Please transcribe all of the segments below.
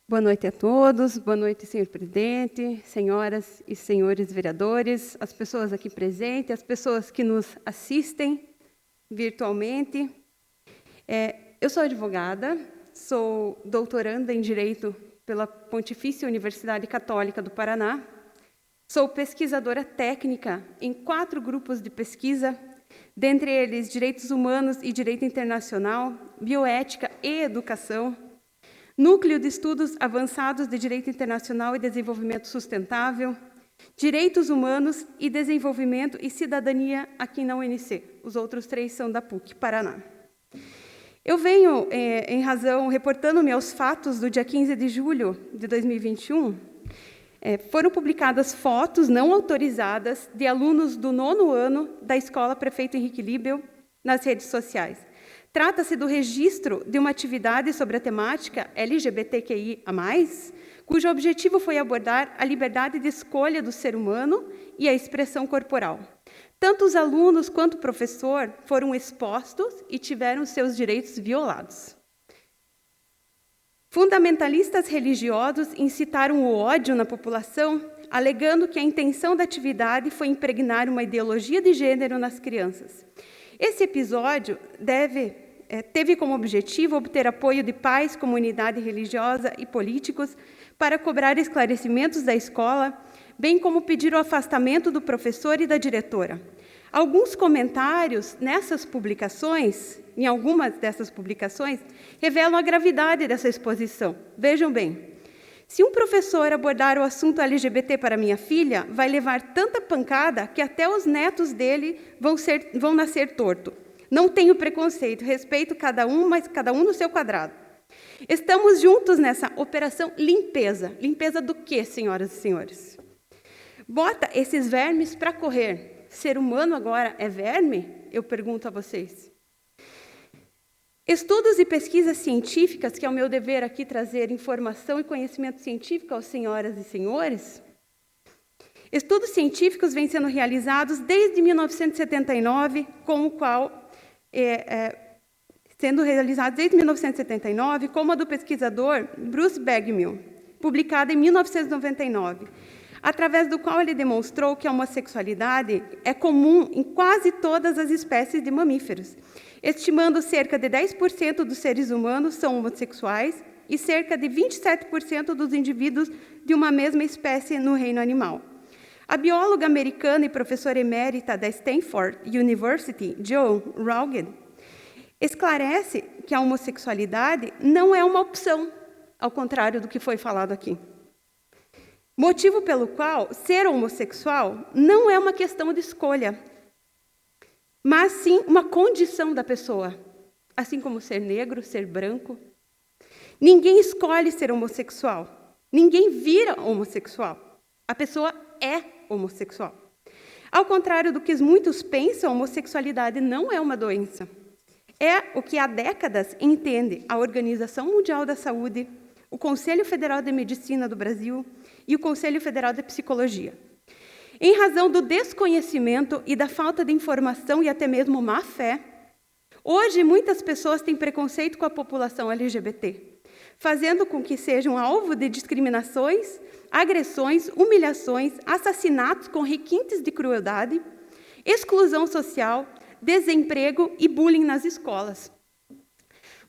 Boa noite a todos, boa noite, senhor presidente, senhoras e senhores vereadores, as pessoas aqui presentes, as pessoas que nos assistem virtualmente. Eu sou advogada, sou doutoranda em Direito pela Pontifícia Universidade Católica do Paraná, sou pesquisadora técnica em 4 grupos de pesquisa, dentre eles Direitos Humanos e Direito Internacional, Bioética e Educação, Núcleo de Estudos Avançados de Direito Internacional e Desenvolvimento Sustentável, Direitos Humanos e Desenvolvimento e Cidadania aqui na UNC. Os outros 3 são da PUC, Paraná. Eu venho, reportando-me aos fatos do dia 15 de julho de 2021, foram publicadas fotos não autorizadas de alunos do 9º ano da Escola Prefeito Henrique Libel nas redes sociais. Trata-se do registro de uma atividade sobre a temática LGBTQIA+, cujo objetivo foi abordar a liberdade de escolha do ser humano e a expressão corporal. Tanto os alunos quanto o professor foram expostos e tiveram seus direitos violados. Fundamentalistas religiosos incitaram o ódio na população, alegando que a intenção da atividade foi impregnar uma ideologia de gênero nas crianças. Esse episódio teve como objetivo obter apoio de pais, comunidade religiosa e políticos para cobrar esclarecimentos da escola, bem como pedir o afastamento do professor e da diretora. Alguns comentários em algumas dessas publicações, revelam a gravidade dessa exposição. Vejam bem, se um professor abordar o assunto LGBT para minha filha, vai levar tanta pancada que até os netos dele vão nascer torto. Não tenho preconceito, respeito cada um, mas cada um no seu quadrado. Estamos juntos nessa operação limpeza. Limpeza do quê, senhoras e senhores? Bota esses vermes para correr. Ser humano agora é verme? Eu pergunto a vocês. Estudos e pesquisas científicas, que é o meu dever aqui trazer informação e conhecimento científico aos senhoras e senhores. Estudos científicos vêm sendo realizados desde 1979, como a do pesquisador Bruce Bagmill, publicada em 1999, através do qual ele demonstrou que a homossexualidade é comum em quase todas as espécies de mamíferos, estimando cerca de 10% dos seres humanos são homossexuais e cerca de 27% dos indivíduos de uma mesma espécie no reino animal. A bióloga americana e professora emérita da Stanford University, Jo Rugged, esclarece que a homossexualidade não é uma opção, ao contrário do que foi falado aqui. Motivo pelo qual ser homossexual não é uma questão de escolha, mas sim uma condição da pessoa, assim como ser negro, ser branco. Ninguém escolhe ser homossexual, ninguém vira homossexual, a pessoa é homossexual. Ao contrário do que muitos pensam, a homossexualidade não é uma doença. É o que há décadas entende a Organização Mundial da Saúde, o Conselho Federal de Medicina do Brasil e o Conselho Federal de Psicologia. Em razão do desconhecimento e da falta de informação e até mesmo má fé, hoje muitas pessoas têm preconceito com a população LGBT, fazendo com que sejam alvo de discriminações, agressões, humilhações, assassinatos com requintes de crueldade, exclusão social, desemprego e bullying nas escolas.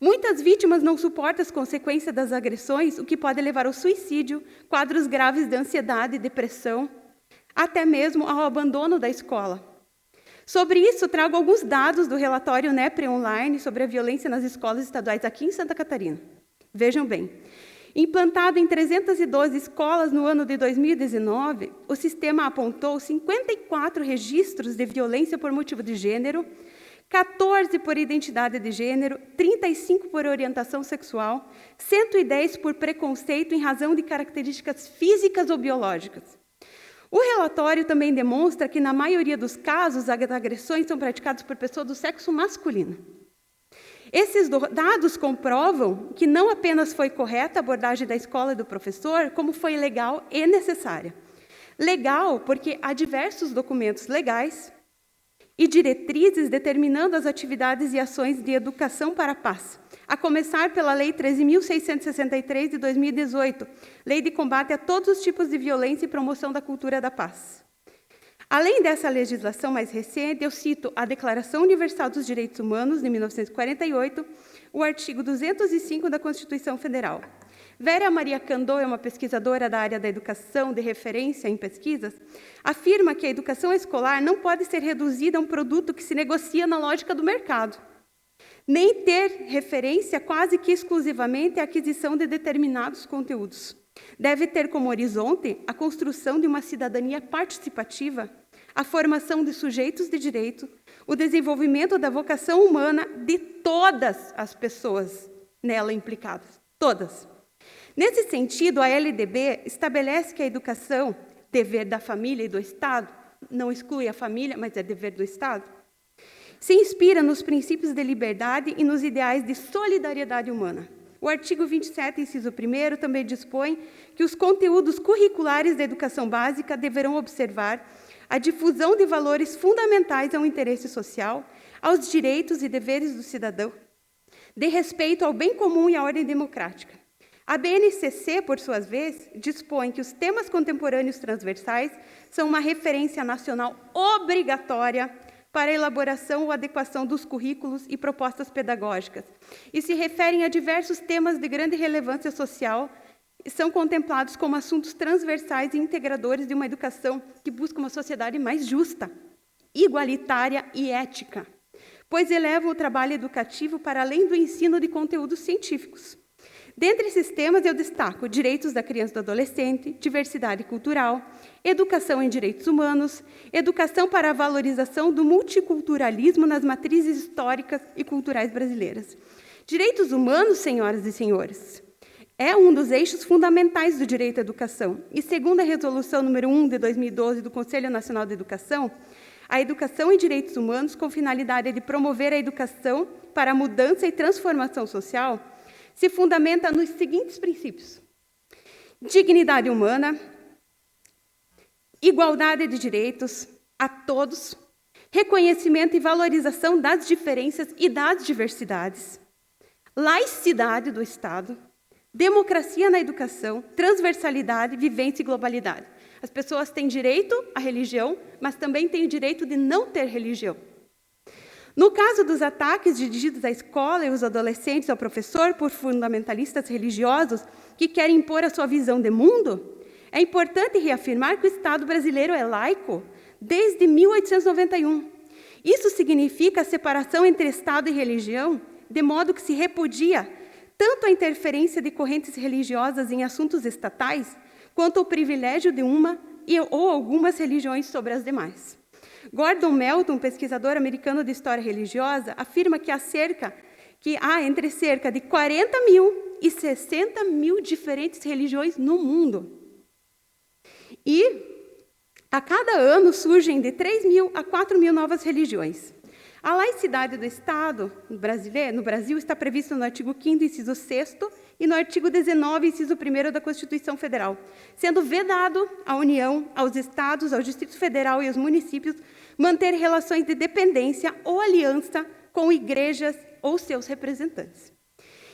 Muitas vítimas não suportam as consequências das agressões, o que pode levar ao suicídio, quadros graves de ansiedade e depressão, até mesmo ao abandono da escola. Sobre isso, trago alguns dados do relatório NEPRE Online sobre a violência nas escolas estaduais aqui em Santa Catarina. Vejam bem, implantado em 312 escolas no ano de 2019, o sistema apontou 54 registros de violência por motivo de gênero, 14 por identidade de gênero, 35 por orientação sexual, 110 por preconceito em razão de características físicas ou biológicas. O relatório também demonstra que, na maioria dos casos, as agressões são praticadas por pessoas do sexo masculino. Esses dados comprovam que não apenas foi correta a abordagem da escola e do professor, como foi legal e necessária. Legal porque há diversos documentos legais e diretrizes determinando as atividades e ações de educação para a paz, a começar pela Lei 13.663 de 2018, Lei de Combate a todos os tipos de violência e promoção da cultura da paz. Além dessa legislação mais recente, eu cito a Declaração Universal dos Direitos Humanos, de 1948, o artigo 205 da Constituição Federal. Vera Maria Candô é uma pesquisadora da área da educação de referência em pesquisas, afirma que a educação escolar não pode ser reduzida a um produto que se negocia na lógica do mercado, nem ter referência quase que exclusivamente à aquisição de determinados conteúdos. Deve ter como horizonte a construção de uma cidadania participativa, a formação de sujeitos de direito, o desenvolvimento da vocação humana de todas as pessoas nela implicadas, todas. Nesse sentido, a LDB estabelece que a educação, dever da família e do Estado, não exclui a família, mas é dever do Estado, se inspira nos princípios de liberdade e nos ideais de solidariedade humana. O artigo 27, inciso 1º, também dispõe que os conteúdos curriculares da educação básica deverão observar a difusão de valores fundamentais ao interesse social, aos direitos e deveres do cidadão, de respeito ao bem comum e à ordem democrática. A BNCC, por sua vez, dispõe que os temas contemporâneos transversais são uma referência nacional obrigatória para a elaboração ou adequação dos currículos e propostas pedagógicas, e se referem a diversos temas de grande relevância social e são contemplados como assuntos transversais e integradores de uma educação que busca uma sociedade mais justa, igualitária e ética, pois elevam o trabalho educativo para além do ensino de conteúdos científicos. Dentre esses temas, eu destaco direitos da criança e do adolescente, diversidade cultural, educação em direitos humanos, educação para a valorização do multiculturalismo nas matrizes históricas e culturais brasileiras. Direitos humanos, senhoras e senhores, é um dos eixos fundamentais do direito à educação. E, segundo a Resolução número 1 de 2012 do Conselho Nacional de Educação, a educação em direitos humanos, com finalidade de promover a educação para a mudança e transformação social, se fundamenta nos seguintes princípios: dignidade humana, igualdade de direitos a todos, reconhecimento e valorização das diferenças e das diversidades, laicidade do Estado, democracia na educação, transversalidade, vivência e globalidade. As pessoas têm direito à religião, mas também têm o direito de não ter religião. No caso dos ataques dirigidos à escola e aos adolescentes ao professor por fundamentalistas religiosos que querem impor a sua visão de mundo, é importante reafirmar que o Estado brasileiro é laico desde 1891. Isso significa a separação entre Estado e religião, de modo que se repudia tanto a interferência de correntes religiosas em assuntos estatais, quanto o privilégio de uma ou algumas religiões sobre as demais. Gordon Melton, pesquisador americano de história religiosa, afirma que há entre cerca de 40 mil e 60 mil diferentes religiões no mundo. E, a cada ano, surgem de 3 mil a 4 mil novas religiões. A laicidade do Estado no Brasil está prevista no artigo 5º, inciso 6º, e no artigo 19, inciso 1º da Constituição Federal, sendo vedado à União, aos Estados, ao Distrito Federal e aos municípios manter relações de dependência ou aliança com igrejas ou seus representantes.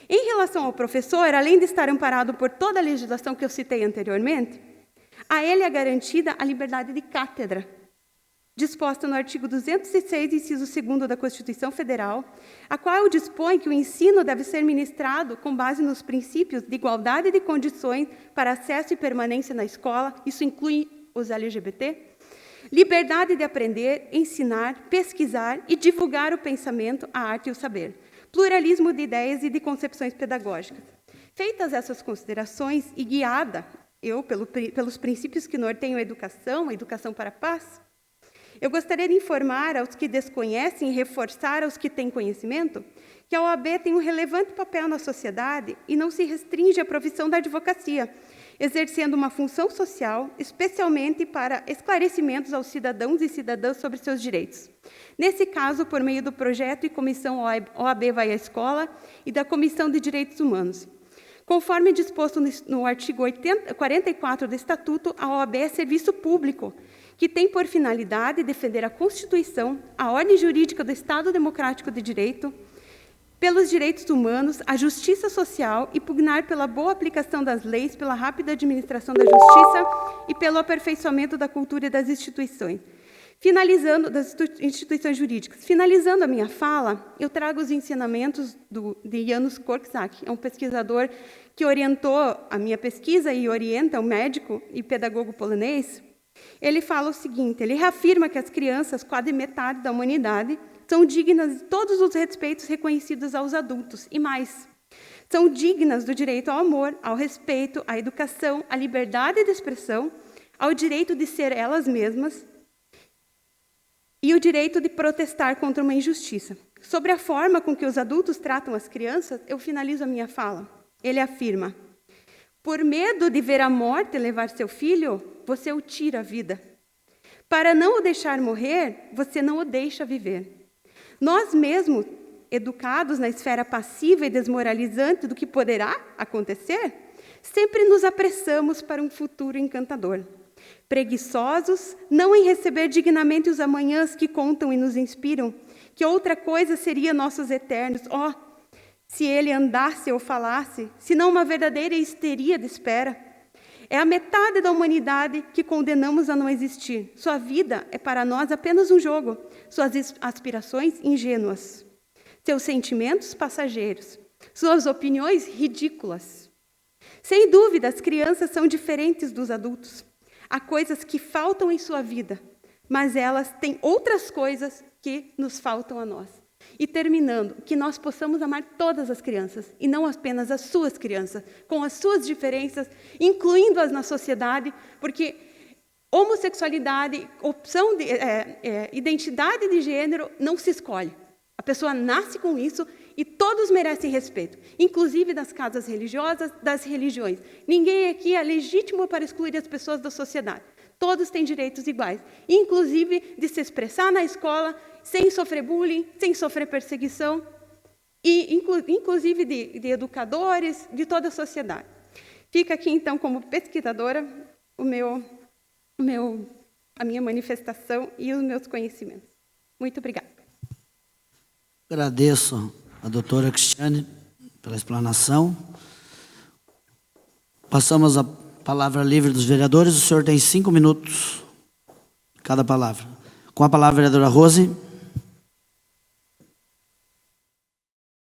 Em relação ao professor, além de estar amparado por toda a legislação que eu citei anteriormente, a ele é garantida a liberdade de cátedra, disposta no artigo 206, inciso 2º da Constituição Federal, a qual dispõe que o ensino deve ser ministrado com base nos princípios de igualdade de condições para acesso e permanência na escola, isso inclui os LGBT, liberdade de aprender, ensinar, pesquisar e divulgar o pensamento, a arte e o saber, pluralismo de ideias e de concepções pedagógicas. Feitas essas considerações e guiada pelos princípios que norteiam a educação para a paz, eu gostaria de informar aos que desconhecem e reforçar aos que têm conhecimento que a OAB tem um relevante papel na sociedade e não se restringe à profissão da advocacia, exercendo uma função social, especialmente para esclarecimentos aos cidadãos e cidadãs sobre seus direitos. Nesse caso, por meio do projeto e comissão OAB Vai à Escola e da Comissão de Direitos Humanos. Conforme disposto no artigo 44 do Estatuto, a OAB é serviço público, que tem por finalidade defender a Constituição, a ordem jurídica do Estado Democrático de Direito, pelos direitos humanos, a justiça social e pugnar pela boa aplicação das leis, pela rápida administração da justiça e pelo aperfeiçoamento da cultura e das instituições. Das instituições jurídicas. Finalizando a minha fala, eu trago os ensinamentos de Janusz Korczak, é um pesquisador que orientou a minha pesquisa e orienta, um médico e pedagogo polonês. Ele fala o seguinte, ele reafirma que as crianças, quase metade da humanidade, são dignas de todos os respeitos reconhecidos aos adultos, e mais. São dignas do direito ao amor, ao respeito, à educação, à liberdade de expressão, ao direito de ser elas mesmas, e o direito de protestar contra uma injustiça. Sobre a forma com que os adultos tratam as crianças, eu finalizo a minha fala. Ele afirma, por medo de ver a morte levar seu filho, você o tira a vida. Para não o deixar morrer, você não o deixa viver. Nós mesmos, educados na esfera passiva e desmoralizante do que poderá acontecer, sempre nos apressamos para um futuro encantador. Preguiçosos, não em receber dignamente os amanhãs que contam e nos inspiram, que outra coisa seria nossos eternos. Se ele andasse ou falasse, senão uma verdadeira histeria de espera. É a metade da humanidade que condenamos a não existir. Sua vida é para nós apenas um jogo, suas aspirações ingênuas, seus sentimentos passageiros, suas opiniões ridículas. Sem dúvida, as crianças são diferentes dos adultos. Há coisas que faltam em sua vida, mas elas têm outras coisas que nos faltam a nós. E terminando, que nós possamos amar todas as crianças, e não apenas as suas crianças, com as suas diferenças, incluindo-as na sociedade, porque homossexualidade, opção de identidade de gênero não se escolhe. A pessoa nasce com isso e todos merecem respeito, inclusive das casas religiosas, das religiões. Ninguém aqui é legítimo para excluir as pessoas da sociedade. Todos têm direitos iguais, inclusive de se expressar na escola sem sofrer bullying, sem sofrer perseguição, e inclusive de educadores, de toda a sociedade. Fica aqui, então, como pesquisadora, a minha manifestação e os meus conhecimentos. Muito obrigada. Agradeço a doutora Cristiane pela explanação. Passamos a palavra livre dos vereadores. O senhor tem 5 minutos cada palavra. Com a palavra, a vereadora Rose.